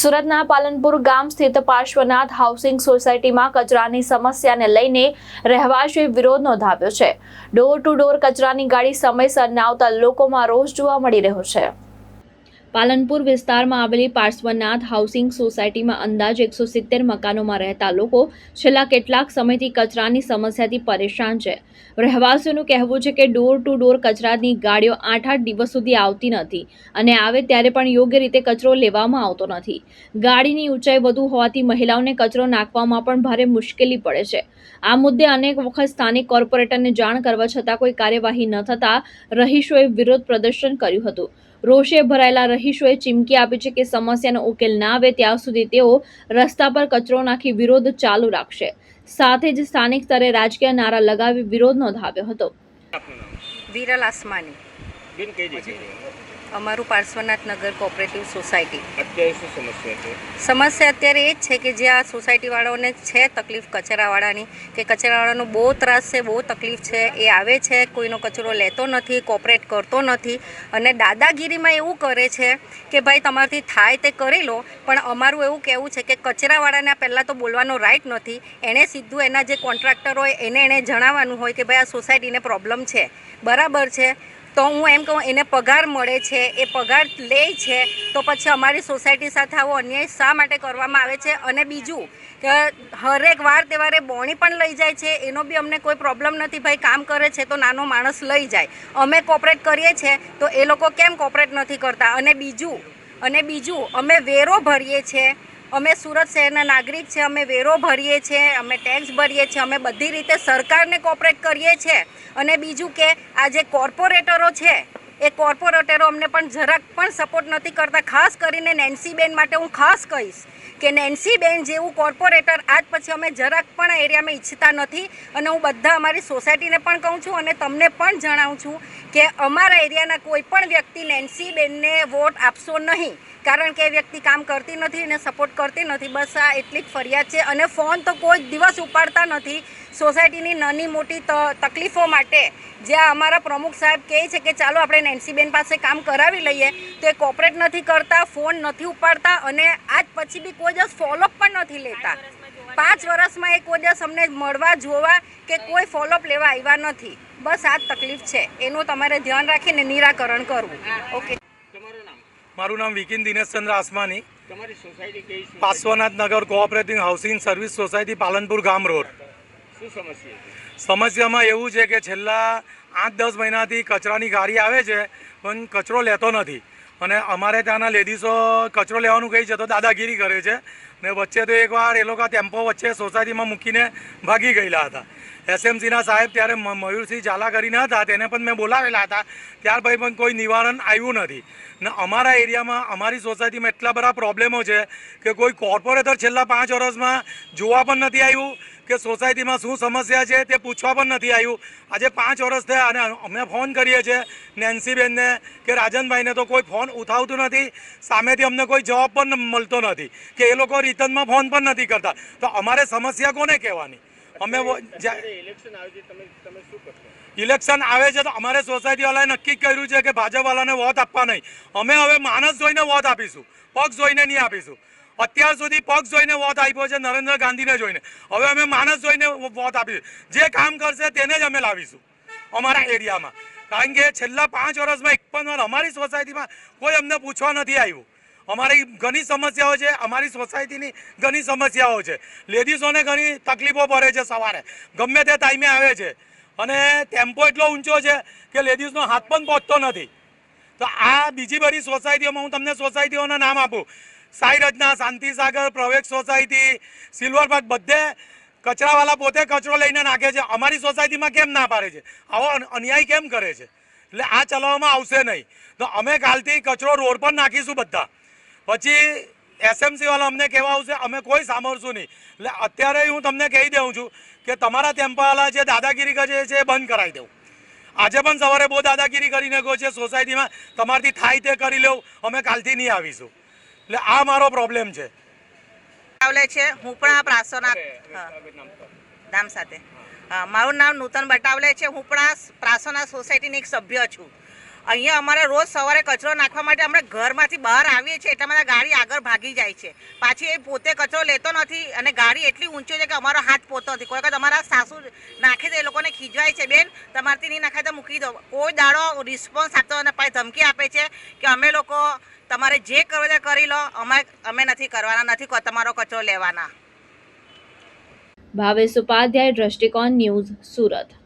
સુરતના પાલનપુર ગામ સ્થિત પાર્શ્વનાથ હાઉસિંગ સોસાયટીમાં કચરાની સમસ્યાને લઈને રહેવાસીઓએ વિરોધ નોંધાવ્યો છે। ડોર ટુ ડોર કચરાની ગાડી સમયસર ન આવતા લોકોમાં રોષ જોવા મળી રહ્યો છે। પાલનપુર વિસ્તારમાં આવેલી પાર્શ્વનાથ હાઉસિંગ સોસાયટીમાં અંદાજે 170 મકાનોમાં રહેતા લોકો છેલ્લા કેટલાક સમયથી કચરાની સમસ્યાથી પરેશાન છે। રહેવાસીઓનું કહેવું છે કે ડોર ટુ ડોર કચરાની ગાડીઓ 8-8 દિવસ સુધી આવતી નથી અને આવે ત્યારે પણ યોગ્ય રીતે કચરો લેવામાં આવતો નથી। ગાડીની ઊંચાઈ વધુ હોવાથી મહિલાઓને કચરો નાખવામાં પણ ભારે મુશ્કેલી પડે છે। આ મુદ્દે અનેક વખત સ્થાનિક કોર્પોરેટરને જાણ કરવા છતાં કોઈ કાર્યવાહી ન થતા રહીશોએ વિરોધ પ્રદર્શન કર્યું હતું। રોષે ભરાયેલા રહીશોએ ચીમકી આપી છે કે સમસ્યાનો ઉકેલ ના આવે ત્યાં સુધી તેઓ રસ્તા પર કચરો નાખી વિરોધ ચાલુ રાખશે। સાથે જ સ્થાનિક સ્તરે રાજકીય નારા લગાવી વિરોધ નોંધાવ્યો હતો। વિરલ આસમાની અમારું પાર્શ્વનાથ નગર કોઓપરેટિવ સોસાયટી। અત્યારે શું સમસ્યા છે? સમસ્યા અત્યારે એ જ છે કે જે આ સોસાયટીવાળાઓને છે તકલીફ કચરાવાળાની, કે કચરાવાળાનો બહુ ત્રાસ છે, બહુ તકલીફ છે। એ આવે છે, કોઈનો કચરો લેતો નથી, કોઓપરેટ કરતો નથી અને દાદાગીરીમાં એવું કરે છે કે ભાઈ તમારાથી થાય તે કરી લો, પણ અમારું એવું કહેવું છે કે કચરાવાળાને પહેલાં તો બોલવાનો રાઇટ નથી। એણે સીધું એના જે કોન્ટ્રાક્ટર હોય એણે જણાવવાનું હોય કે ભાઈ આ સોસાયટીને પ્રોબ્લેમ છે, બરાબર છે। તો હું એમ કહું એને પગાર મળે છે, એ પગાર લે છે, તો પછી અમારી સોસાયટી સાથે આવો અન્યાય શા માટે કરવામાં આવે છે? અને બીજું કે હરેક વાર તહેવારે બોણી પણ લઈ જાય છે, એનો બી અમને કોઈ પ્રોબ્લેમ નથી। ભાઈ કામ કરે છે તો નાનો માણસ લઈ જાય, અમે કોઓપરેટ કરીએ છીએ તો એ લોકો કેમ કોઓપરેટ નથી કરતા? અને બીજું અમે વેરો ભરીએ છીએ, અમે સુરત શહેરના નાગરિક છે, અમે વેરો ભરીએ છીએ, અમે ટેક્સ ભરીએ છીએ, અમે બધી રીતે સરકારને કોઓપરેટ કરીએ છીએ। અને બીજું કે આ જે કોર્પોરેટરો છે એ કોર્પોરેટરો અમને પણ જરાક પણ સપોર્ટ નથી કરતા। ખાસ કરીને નેન્સીબેન માટે હું ખાસ કહીશ કે નેન્સીબેન જેવું કોર્પોરેટર આજ પછી અમે જરાક પણ એરિયામાં ઈચ્છતા નથી। અને હું બધા અમારી સોસાયટીને પણ કહું છું અને તમને પણ જણાવું છું કે અમારા એરિયાના કોઈ પણ વ્યક્તિ નેન્સીબેનને વોટ આપશો નહીં, કારણ કે એ વ્યક્તિ કામ કરતી નથી અને સપોર્ટ કરતી નથી। બસ આ એટલી જ ફરિયાદ છે। અને ફોન તો કોઈ દિવસ ઉપાડતા નથી સોસાયટીની નાની મોટી તકલીફો માટે। જ્યાં અમારા પ્રમુખ સાહેબ કહે છે કે ચાલો આપણે નેન્સીબેન પાસે કામ કરાવી લઈએ, તો એ કોઓપરેટ નથી કરતા, ફોન નથી ઉપાડતા અને આજ પછી બી કોઈ દિવસ ફોલોઅપ પણ નથી લેતા। 5 વર્ષમાં એ કોઈ દિવસ અમને મળવા જોવા કે કોઈ ફોલોઅપ લેવા આવ્યા નથી। બસ આ જ તકલીફ છે, એનું તમારે ધ્યાન રાખીને નિરાકરણ કરવું। ઓકે, મારું નામ વિકિન દિનેશચંદ્ર આસમાની, તમારી સોસાયટી કઈ છે? પાર્શ્વનાથ નગર cooperative housing service society, Palanpur ગામ રોડ। શું સમસ્યા છે? સમસ્યામાં એવું છે કે છેલ્લા 8-10 મહિનાથી કચરાની ગાડી આવે છે પણ કચરો લેતો નથી અને અમારે ત્યાંના લેડીઝો કચરો લેવાનું કહે છે તો દાદાગીરી કરે છે। ને વચ્ચે તો એકવાર એ લોકો ટેમ્પો વચ્ચે સોસાયટીમાં મૂકીને ભાગી ગયેલા હતા। એસએમસીના સાહેબ ત્યારે મયુરસિંહ ઝાલા કરીને હતા, તેને પણ મેં બોલાવેલા હતા, ત્યાર પછી પણ કોઈ નિવારણ આવ્યું નથી। ને અમારા એરિયામાં અમારી સોસાયટીમાં એટલા બધા પ્રોબ્લેમો છે કે કોઈ કોર્પોરેટર છેલ્લા 5 વર્ષમાં જોવા પણ નથી આવ્યું કે સોસાયટીમાં શું સમસ્યા છે તે પૂછવા પણ નથી આવ્યું। આજે 5 વર્ષ થયા અને અમે ફોન કરીએ છીએ નેન્સીબેનને કે રાજનભાઈને, તો કોઈ ફોન ઉઠાવતું નથી, સામેથી અમને કોઈ જવાબ પણ મળતો નથી કે એ લોકો રિટર્નમાં ફોન પણ નથી કરતા। તો અમારે સમસ્યા કોને કહેવાની? અમે ઇલેક્શન આવે છે તો અમારે સોસાયટીવાળાએ નક્કી કર્યું છે કે ભાજપવાળાને વોટ આપવા નહીં। અમે હવે માણસ જોઈને વોટ આપીશું, પક્ષ જોઈને નહીં આપીશું। અત્યાર સુધી પક્ષ જોઈને વોટ આપ્યો છે, નરેન્દ્ર ગાંધીને જોઈને। હવે અમે માણસ જોઈને વોટ આપીશું, જે કામ કરશે તેને જ અમે લાવીશું અમારા એરિયામાં। કારણ કે છેલ્લા 5 વર્ષમાં એક પણ વાર અમારી સોસાયટીમાં કોઈ અમને પૂછવા નથી આવ્યું। અમારી ઘણી સમસ્યાઓ છે, અમારી સોસાયટીની ઘણી સમસ્યાઓ છે। લેડીઝોને ઘણી તકલીફો પડે છે, સવારે ગમે તે ટાઈમે આવે છે અને ટેમ્પો એટલો ઊંચો છે કે લેડીઝનો હાથ પણ પહોંચતો નથી। તો આ બીજી બધી સોસાયટીઓમાં હું તમને સોસાયટીઓના નામ આપું, સાઈ રચના, શાંતિસાગર, પ્રવેશ સોસાયટી, સિલ્વર પાર્ક, બધે કચરાવાળા પોતે કચરો લઈને નાખે છે। અમારી સોસાયટીમાં કેમ ના પાડે છે? આવો અન્યાય કેમ કરે છે? એટલે આ ચલાવવામાં આવશે નહીં। તો અમે કાલથી કચરો રોડ પર નાખીશું બધા, પછી એસએમસી વાળા અમને કહેવા આવશે, અમે કોઈ સાંભળશું નહીં। એટલે અત્યારે હું તમને કહી દઉં છું કે તમારા ટેમ્પાવાળા જે દાદાગીરી કરે છે એ બંધ કરાવી દઉં। આજે પણ સવારે બહુ દાદાગીરી કરીને ગયો છે સોસાયટીમાં, તમારાથી થાય તે કરી લેવું, અમે કાલથી નહીં આવીશું। એટલે આ મારો પ્રોબ્લેમ છે। હું પણ આ પ્રાસોનાથ નામ સાથે મારું નામ નૂતન બટાવલે છે। હું પણ આ પ્રાસોનાથ સોસાયટીની એક સભ્ય છું અહીંયા અમારે રોજ સવારે કચરો નાખવા માટે અમે ઘરમાંથી બહાર આવીએ છીએ એટલે અમારા ગાડી આગળ ભાગી જાય છે. પાછી એ પોતે કચરો લેતો નથી અને ગાડી એટલી ઊંચી છે કે અમારો હાથ પોતો નથી. કોઈ વખત અમારા સાસુ નાખે તો એ લોકોને ખીજવાય છે, બેન તમારથી નહીં નાખાય તો મૂકી દો. કોઈ દાડો રિસ્પોન્સ આપતો અને પાછી ધમકી આપે છે કે અમે લોકો તમારે જે કરવું તે કરી લો, અમે નથી કરવાના, નથી તમારો કચરો લેવાના. ભાવેશ ઉપાધ્યાય, દ્રષ્ટિકોણ ન્યૂઝ, સુરત.